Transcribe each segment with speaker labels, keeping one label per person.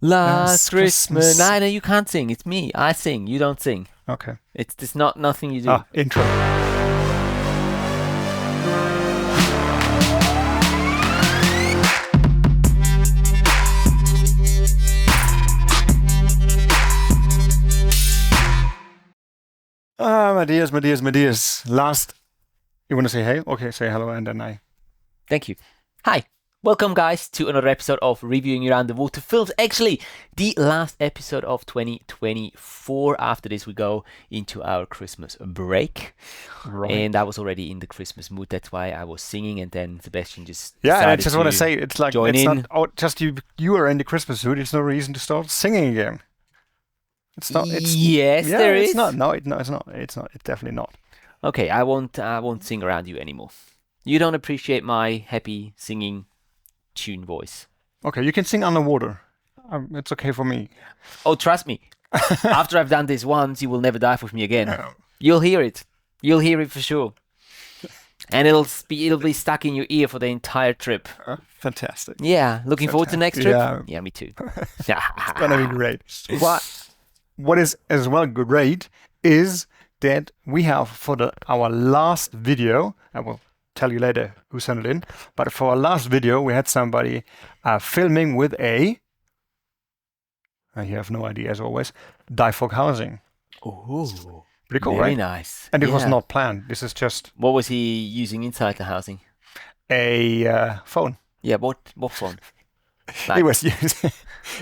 Speaker 1: Last Christmas. No, you can't sing. It's me. I sing. You don't sing.
Speaker 2: Okay.
Speaker 1: It's not nothing you do.
Speaker 2: Intro. Matthias. Last, you want to say hey? Okay, say hello and then I.
Speaker 1: Thank you. Hi. Welcome, guys, to another episode of Reviewing Around the Water Films. Actually, the last episode of 2024. After this, we go into our Christmas break.
Speaker 2: Right.
Speaker 1: And I was already in the Christmas mood. That's why I was singing. And then Sebastian just
Speaker 2: and I just want
Speaker 1: to
Speaker 2: to say, it's like,
Speaker 1: join
Speaker 2: it's
Speaker 1: in.
Speaker 2: not just you are in the Christmas mood. It's no reason to start singing again. It's not. It's,
Speaker 1: yes, there is.
Speaker 2: It's not. No, it's not. It's not. It's definitely not.
Speaker 1: Okay, I won't sing around you anymore. You don't appreciate my happy singing tune voice.
Speaker 2: Okay, you can sing underwater. It's okay for me.
Speaker 1: Oh, trust me. After I've done this once, you will never dive with me again. You'll hear it. You'll hear it for sure. And it'll be stuck in your ear for the entire trip.
Speaker 2: Fantastic.
Speaker 1: Yeah, looking forward to the next trip.
Speaker 2: Yeah,
Speaker 1: me too.
Speaker 2: It's gonna be great. What is as well great is that we have for our last video. I will tell you later who sent it in. But for our last video, we had somebody filming with you have no idea as always, dive housing.
Speaker 1: Oh,
Speaker 2: pretty cool,
Speaker 1: very
Speaker 2: right? Nice. And it was not planned. This is just.
Speaker 1: What was he using inside the housing?
Speaker 2: A phone.
Speaker 1: Yeah, what phone?
Speaker 2: He was using.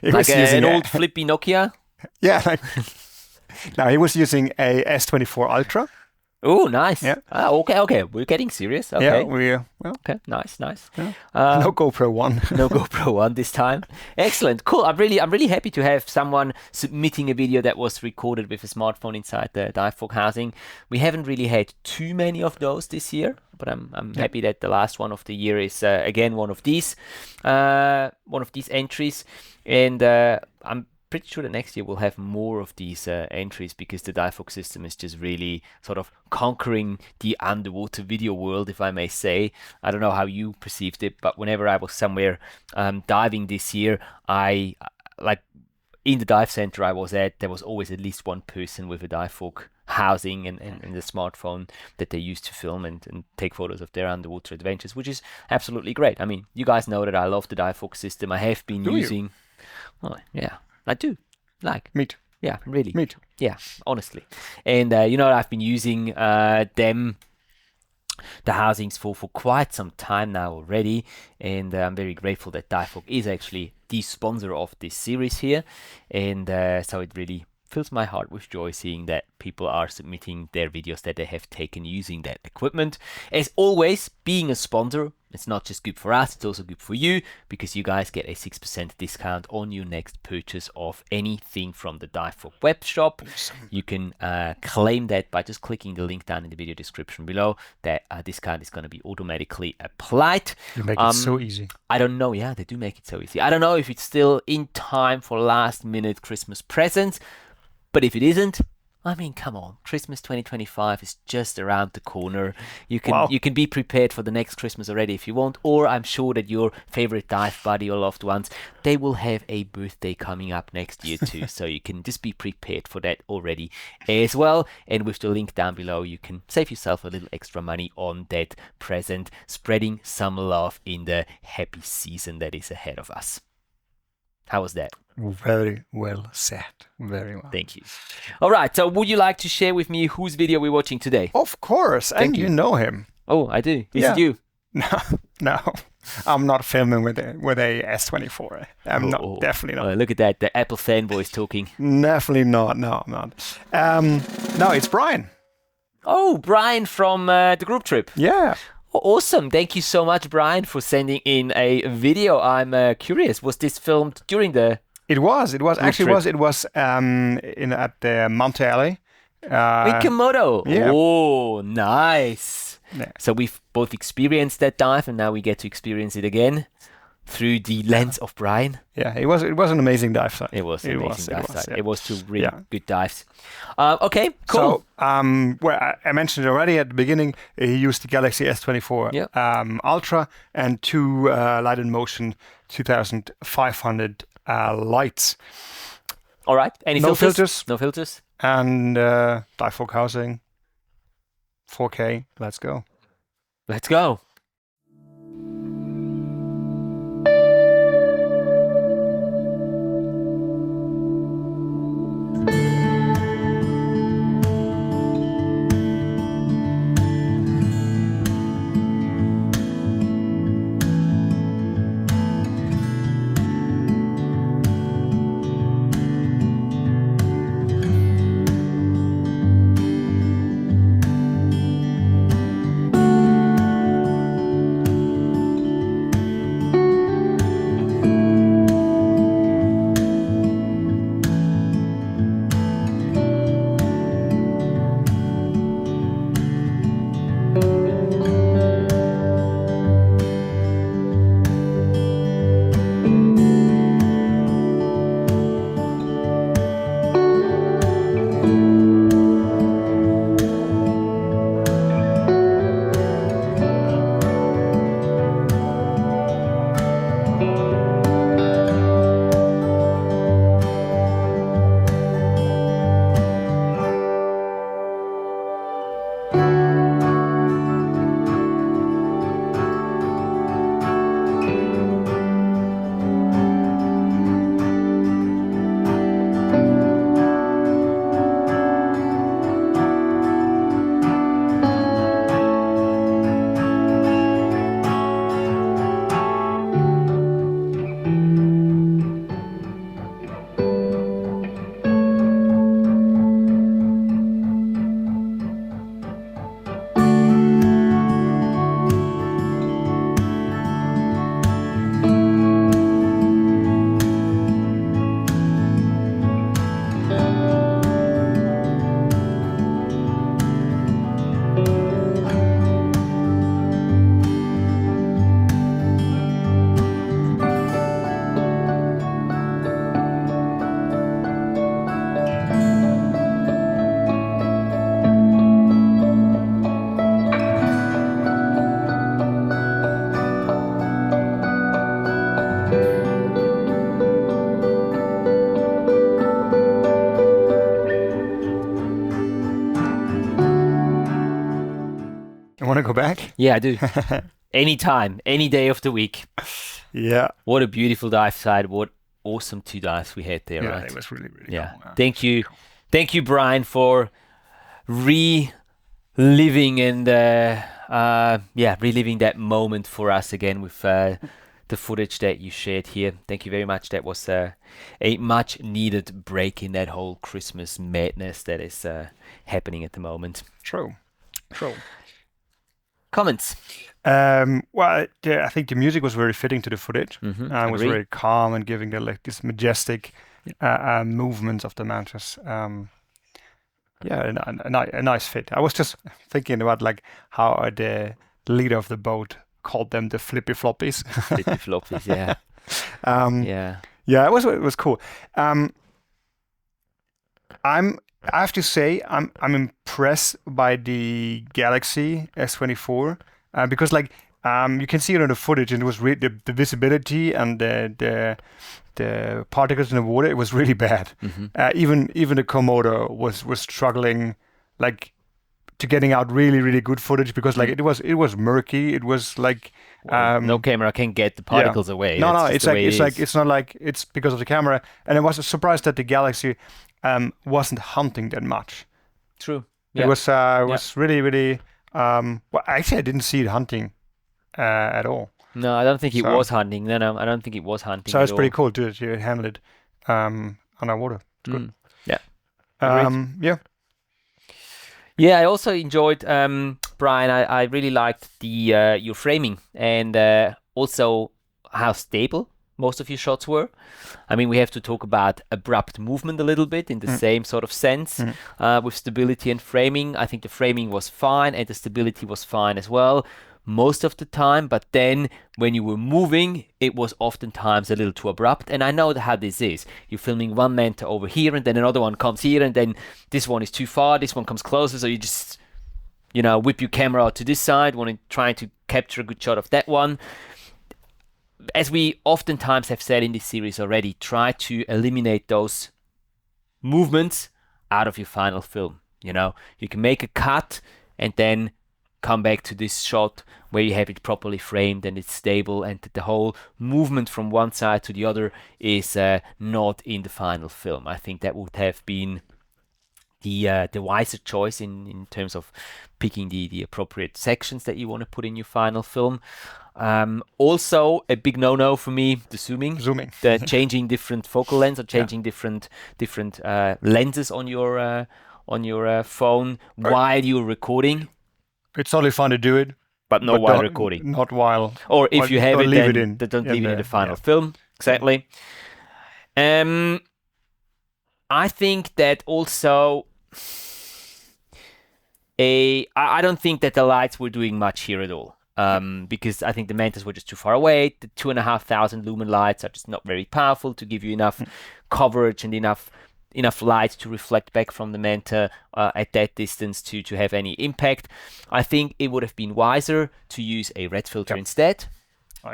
Speaker 1: An old flippy Nokia.
Speaker 2: Yeah. No, he was using a S24 Ultra.
Speaker 1: Oh, nice.
Speaker 2: Yeah.
Speaker 1: Okay. We're getting serious. Okay.
Speaker 2: Yeah,
Speaker 1: okay, nice.
Speaker 2: Yeah. No GoPro One.
Speaker 1: No GoPro One this time. Excellent. Cool. I'm really happy to have someone submitting a video that was recorded with a smartphone inside the dive fog housing. We haven't really had too many of those this year, but I'm happy that the last one of the year is again one of these entries, and I'm pretty sure that next year we'll have more of these entries because the dive fog system is just really sort of conquering the underwater video world, if I may say. I don't know how you perceived it, but whenever I was somewhere diving this year, I like in the dive center I was at, there was always at least one person with a dive fog housing and the smartphone that they use to film and take photos of their underwater adventures, which is absolutely great. I mean, you guys know that I love the dive fog system. I have been using. Oh, yeah. I do.
Speaker 2: Me too.
Speaker 1: Yeah, really.
Speaker 2: Me too.
Speaker 1: Yeah, honestly. And, I've been using the housings for quite some time now already. And I'm very grateful that dive fog is actually the sponsor of this series here. And so it really fills my heart with joy seeing that people are submitting their videos that they have taken using that equipment. As always, being a sponsor, it's not just good for us, it's also good for you because you guys get a 6% discount on your next purchase of anything from the Dive Fog web shop. You can claim that by just clicking the link down in the video description below. That discount is going to be automatically applied.
Speaker 2: You make it so easy.
Speaker 1: I don't know. Yeah, they do make it so easy. I don't know if it's still in time for last minute Christmas presents, but if it isn't, I mean, come on, Christmas 2025 is just around the corner. You can be prepared for the next Christmas already if you want, or I'm sure that your favorite dive buddy or loved ones, they will have a birthday coming up next year too, so you can just be prepared for that already as well. And with the link down below, you can save yourself a little extra money on that present, spreading some love in the happy season that is ahead of us. How was that?
Speaker 2: Very well said. Very well.
Speaker 1: Thank you. All right. So would you like to share with me whose video we're watching today?
Speaker 2: Of course. And you know him.
Speaker 1: Oh, I do. Is it you?
Speaker 2: No. I'm not filming with a S24. I'm not. Definitely not.
Speaker 1: Oh, look at that. The Apple fanboy is talking.
Speaker 2: Definitely not. No, I'm not. No, it's Brian.
Speaker 1: Oh, Brian from the group trip.
Speaker 2: Yeah.
Speaker 1: Awesome. Thank you so much, Brian, for sending in a video. I'm curious. Was this filmed during the...
Speaker 2: It was. It was at the Monte Alley.
Speaker 1: In Komodo.
Speaker 2: Yeah.
Speaker 1: Oh, nice.
Speaker 2: Yeah.
Speaker 1: So we've both experienced that dive, and now we get to experience it again through the lens of Brian.
Speaker 2: Yeah, it was an amazing dive site.
Speaker 1: It was an amazing dive site.
Speaker 2: Yeah.
Speaker 1: It was two really good dives. Okay, cool.
Speaker 2: So, well, I mentioned already at the beginning, he used the Galaxy S24 Ultra and two Light in Motion 2500 lights.
Speaker 1: All right. Any
Speaker 2: No
Speaker 1: filters?
Speaker 2: filters.
Speaker 1: No filters.
Speaker 2: And difocal housing, 4K. Let's go.
Speaker 1: Let's go.
Speaker 2: You want to go back?
Speaker 1: Yeah, I do. Anytime, any day of the week.
Speaker 2: Yeah.
Speaker 1: What a beautiful dive site. What awesome 2 dives we had there,
Speaker 2: Yeah,
Speaker 1: right?
Speaker 2: it was really, really
Speaker 1: Yeah.
Speaker 2: cool.
Speaker 1: Thank you. Thank you, Brian, for reliving and reliving that moment for us again with the footage that you shared here. Thank you very much. That was a much needed break in that whole Christmas madness that is happening at the moment.
Speaker 2: True.
Speaker 1: Comments?
Speaker 2: Well, I think the music was very fitting to the footage. It was
Speaker 1: Agree.
Speaker 2: very calm and giving the this majestic movements of the mantis. Yeah, a nice fit. I was just thinking about like how the leader of the boat called them the flippy floppies.
Speaker 1: Flippy floppies, yeah. Yeah.
Speaker 2: Yeah, it was cool. I have to say I'm impressed by the Galaxy S24 because like you can see it on the footage, and it was the visibility and the particles in the water, it was really bad. Even the Komodo was struggling like to getting out really good footage because like it was murky. It was like
Speaker 1: no camera can get the particles away.
Speaker 2: No,
Speaker 1: That's just
Speaker 2: it's
Speaker 1: the way
Speaker 2: like it's not like it's because of the camera. And I was surprised that the Galaxy wasn't hunting that much.
Speaker 1: True.
Speaker 2: It was really well, actually I didn't see it hunting at all.
Speaker 1: No, I don't think it was hunting. No, I don't think it was hunting.
Speaker 2: So it's
Speaker 1: at
Speaker 2: pretty
Speaker 1: all.
Speaker 2: cool to handle it underwater. It's good.
Speaker 1: Yeah.
Speaker 2: Yeah.
Speaker 1: Yeah, I also enjoyed Brian. I really liked the your framing and also how stable most of your shots were. I mean, we have to talk about abrupt movement a little bit in the same sort of sense with stability and framing. I think the framing was fine and the stability was fine as well most of the time, but then when you were moving, it was oftentimes a little too abrupt. And I know how this is. You're filming one manta over here and then another one comes here and then this one is too far, this one comes closer, so you just, whip your camera out to this side, trying to capture a good shot of that one. as we oftentimes have said in this series already, try to eliminate those movements out of your final film. You know, you can make a cut and then come back to this shot where you have it properly framed and it's stable, and the whole movement from one side to the other is not in the final film. I think that would have been the wiser choice in terms of picking the appropriate sections that you want to put in your final film. Also, a big no-no for me, the zooming. The changing different focal lengths or changing different lenses on your phone while you're recording.
Speaker 2: It's totally fun to do it,
Speaker 1: but not while recording.
Speaker 2: Not while.
Speaker 1: Or if you have it, then don't leave it in the final film. Exactly. I think that also. I don't think that the lights were doing much here at all. Because I think the Mantas were just too far away. The 2,500 lumen lights are just not very powerful to give you enough coverage and enough light to reflect back from the Manta at that distance to have any impact. I think it would have been wiser to use a red filter instead.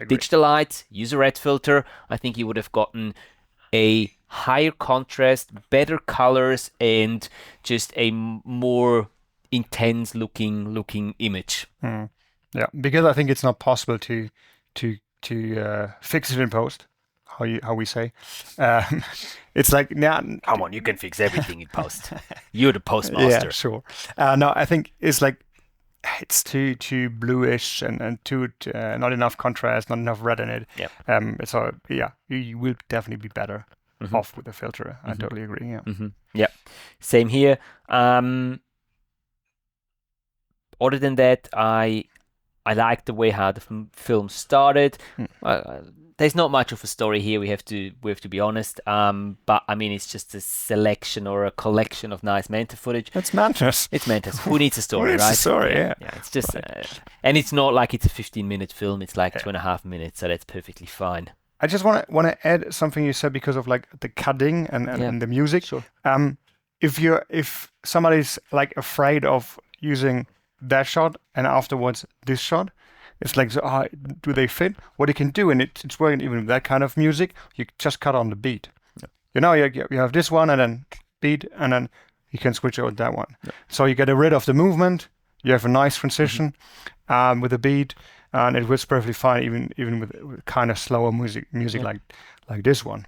Speaker 1: Ditch the lights, use a red filter. I think you would have gotten a higher contrast, better colors, and just a more intense looking image.
Speaker 2: Yeah, because I think it's not possible to fix it in post. How we say, it's like
Speaker 1: come on, you can fix everything in post. You're the postmaster.
Speaker 2: Yeah, sure. No, I think it's like it's too bluish and too not enough contrast, not enough red in it.
Speaker 1: Yeah.
Speaker 2: So yeah, you will definitely be better off with the filter. I totally agree. Yeah.
Speaker 1: Yeah. Same here. Other than that, I like the way how the film started. There's not much of a story here. We have to be honest. But I mean, it's just a selection or a collection of nice Manta footage.
Speaker 2: It's Mantas.
Speaker 1: It's Mantas. Who needs a story,
Speaker 2: Who needs
Speaker 1: right?
Speaker 2: A story, yeah.
Speaker 1: It's just, and it's not like it's a 15-minute film. It's like 2.5 minutes, so that's perfectly fine.
Speaker 2: I just want to add something you said because of like the cutting and the music.
Speaker 1: Sure.
Speaker 2: If somebody's like afraid of using that shot and afterwards this shot, it's like, do they fit? What you can do, and it's working even with that kind of music, you just cut on the beat.
Speaker 1: Yep.
Speaker 2: You know, you have this one and then beat, and then you can switch over to that one. Yep. So you get rid of the movement, you have a nice transition with the beat, and it works perfectly fine even with kind of slower music like this one.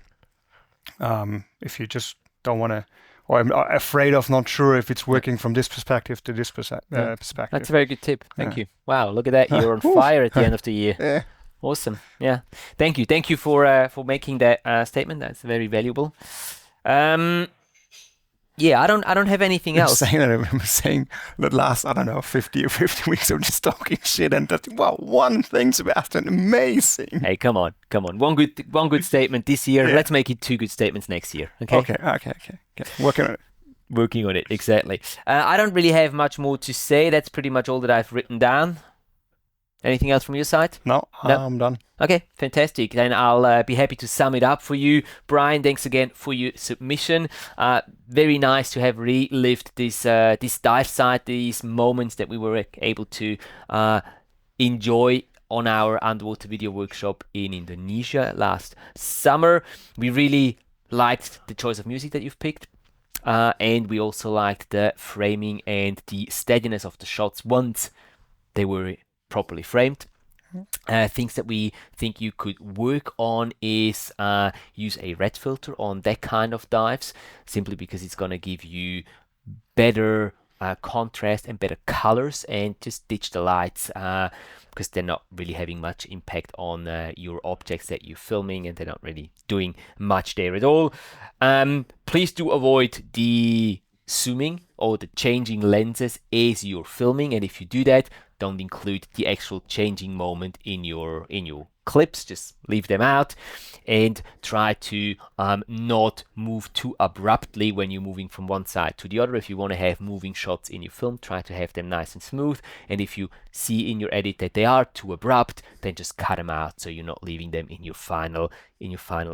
Speaker 2: If you just don't want to, or I'm afraid of, not sure if it's working from this perspective to this perspective.
Speaker 1: That's a very good tip. Thank you. Wow, look at that. You're on fire at the end of the year.
Speaker 2: Yeah.
Speaker 1: Awesome. Yeah. Thank you. Thank you for making that statement. That's very valuable. Yeah, I don't have anything else.
Speaker 2: I remember saying that last, 50 weeks of just talking shit, and that, one thing, Sebastian, amazing.
Speaker 1: Hey, come on. One good statement this year. Yeah. Let's make it 2 good statements next year. Okay. Working on it, exactly. I don't really have much more to say. That's pretty much all that I've written down. Anything else from your side?
Speaker 2: No, I'm done.
Speaker 1: Okay, fantastic. Then I'll be happy to sum it up for you. Brian, thanks again for your submission. Very nice to have relived this dive site, these moments that we were able to enjoy on our underwater video workshop in Indonesia last summer. We really liked the choice of music that you've picked. And we also liked the framing and the steadiness of the shots once they were properly framed. Things that we think you could work on is use a red filter on that kind of dives, simply because it's going to give you better contrast and better colors, and just ditch the lights because they're not really having much impact on your objects that you're filming, and they're not really doing much there at all. Please do avoid the zooming or the changing lenses as you're filming, and if you do that, don't include the actual changing moment in your clips. Just leave them out, and try to not move too abruptly when you're moving from one side to the other. If you want to have moving shots in your film, try to have them nice and smooth, and if you see in your edit that they are too abrupt, then just cut them out so you're not leaving them in your final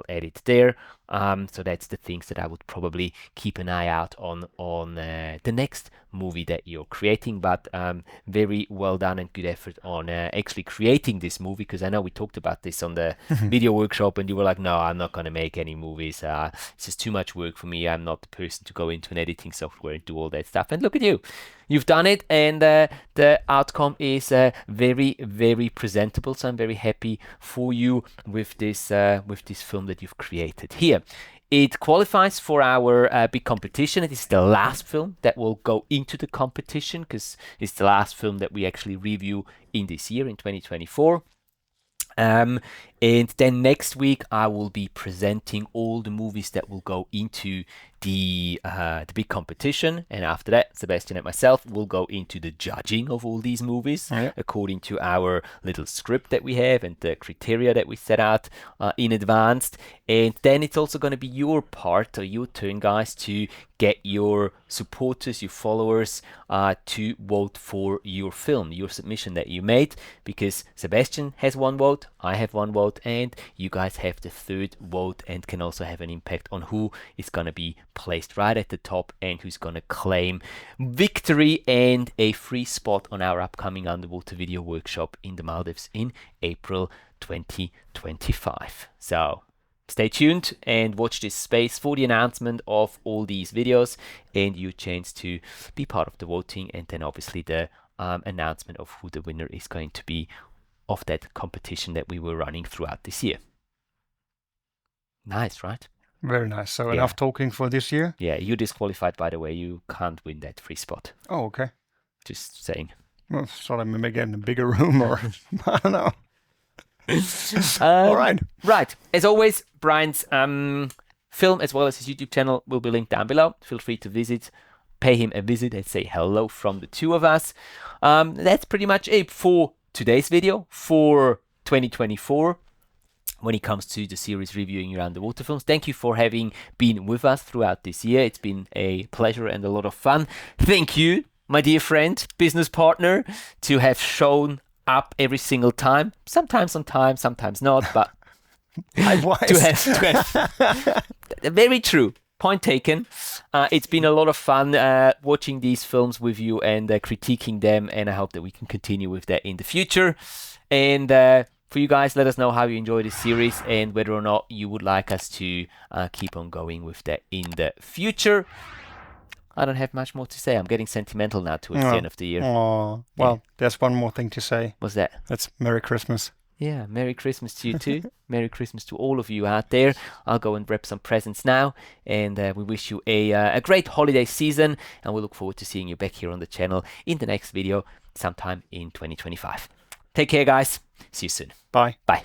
Speaker 1: edit there. So that's the things that I would probably keep an eye out on the next movie that you're creating. But very well done and good effort on actually creating this movie, because I know we talked about this on the video workshop and you were like, no, I'm not going to make any movies. It's just too much work for me. I'm not the person to go into an editing software and do all that stuff. And look at you. You've done it, and the outcome is very, very presentable. So I'm very happy for you with this film that you've created here. It qualifies for our big competition. It is the last film that will go into the competition, because it's the last film that we actually review in this year, in 2024. And then next week I will be presenting all the movies that will go into the big competition, and after that Sebastian and myself will go into the judging of all these movies according to our little script that we have and the criteria that we set out in advance. And then it's also going to be your part, or your turn, guys, to get your supporters, your followers to vote for your film, your submission that you made, because Sebastian has 1 vote, I have 1 vote, and you guys have the 3rd vote, and can also have an impact on who is going to be placed right at the top and who's going to claim victory and a free spot on our upcoming underwater video workshop in the Maldives in April 2025. So stay tuned and watch this space for the announcement of all these videos and your chance to be part of the voting, and then obviously the announcement of who the winner is going to be of that competition that we were running throughout this year. Nice, right?
Speaker 2: Very nice. So enough talking for this year?
Speaker 1: Yeah, you're disqualified, by the way. You can't win that free spot.
Speaker 2: Oh, okay.
Speaker 1: Just saying.
Speaker 2: Well, sorry, I'm maybe getting a bigger room, or I don't know. All right.
Speaker 1: Right. As always, Brian's film as well as his YouTube channel will be linked down below. Feel free to visit, pay him a visit, and say hello from the 2 of us. That's pretty much it for today's video for 2024. When it comes to the series reviewing your underwater films. Thank you for having been with us throughout this year. It's been a pleasure and a lot of fun. Thank you, my dear friend, business partner, to have shown up every single time. Sometimes on time, sometimes not, but to have very true. Point taken. It's been a lot of fun watching these films with you and critiquing them, and I hope that we can continue with that in the future. And for you guys, let us know how you enjoy this series and whether or not you would like us to keep on going with that in the future. I don't have much more to say. I'm getting sentimental now towards the end of the year.
Speaker 2: Oh, well, there's one more thing to say.
Speaker 1: What's that?
Speaker 2: That's Merry Christmas.
Speaker 1: Yeah, Merry Christmas to you too. Merry Christmas to all of you out there. I'll go and wrap some presents now, and we wish you a great holiday season, and we look forward to seeing you back here on the channel in the next video sometime in 2025. Take care, guys. See you soon.
Speaker 2: Bye.
Speaker 1: Bye.